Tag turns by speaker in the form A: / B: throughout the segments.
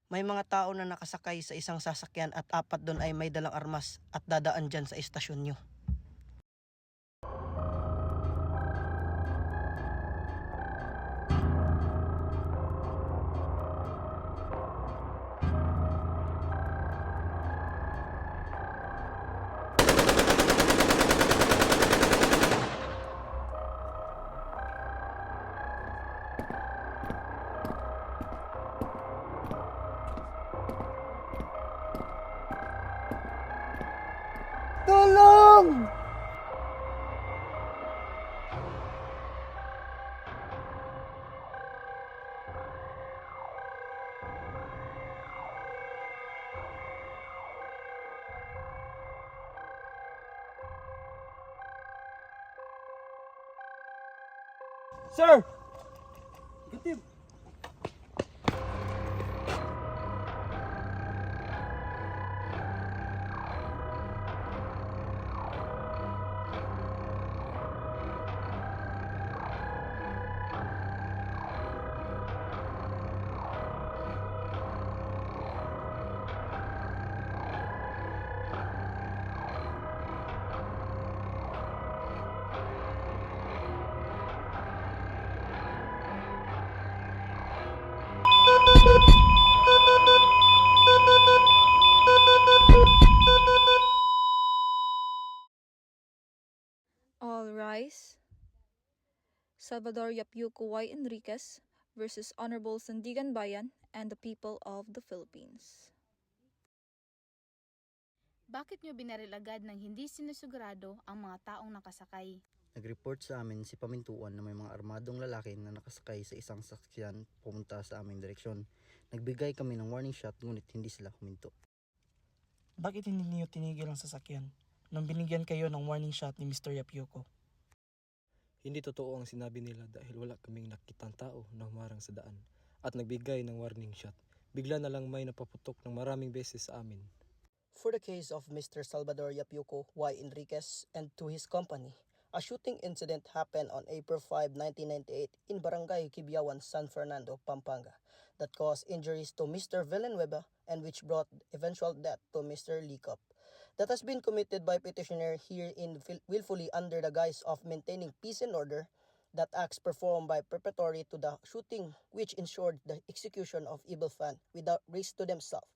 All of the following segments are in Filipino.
A: May mga tao na nakasakay sa isang sasakyan at apat doon ay may dalang armas at dadaan dyan sa istasyon nyo. Tulong!
B: Sir! Negative.
C: All rise. Salvador Yapyuco Y. Enriquez versus Honorable Sandigan Bayan and the people of the Philippines.
D: Bakit nyo binaril agad ng hindi sinusugurado ang mga taong nakasakay?
E: Nag-report sa amin si Pamintuan na may mga armadong lalaki na nakasakay sa isang sasakyan pumunta sa aming direksyon. Nagbigay kami ng warning shot ngunit hindi sila huminto.
A: Bakit hindi niyo tinigil ang sasakyan nang binigyan kayo ng warning shot ni Mr. Yapyuco?
B: Hindi totoo ang sinabi nila dahil wala kaming nakitang tao na humarang sa daan at nagbigay ng warning shot. Bigla na lang may napaputok ng maraming beses sa amin.
A: For the case of Mr. Salvador Yapyuco Y. Enriquez and to his company, a shooting incident happened on April 5, 1998 in Barangay Kibiawan, San Fernando, Pampanga that caused injuries to Mr. Villanueva and which brought eventual death to Mr. Licop. That has been committed by petitioner herein willfully under the guise of maintaining peace and order, that acts performed by preparatory to the shooting which ensured the execution of evil fan without risk to themselves,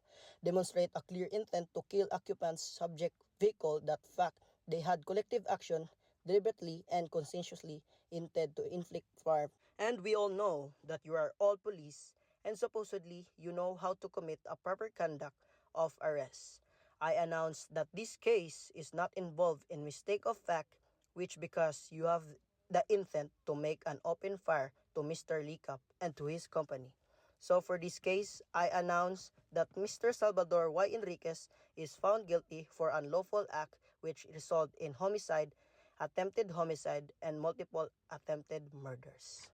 A: demonstrate a clear intent to kill occupants subject vehicle, that fact they had collective action deliberately and conscientiously intend to inflict harm. And we all know that you are all police and supposedly you know how to commit a proper conduct of arrest. I announce that this case is not involved in mistake of fact, which because you have the intent to make an open fire to Mr. Licap and to his company. So for this case, I announce that Mr. Salvador Y. Enriquez is found guilty for unlawful act which resulted in homicide, attempted homicide, and multiple attempted murders.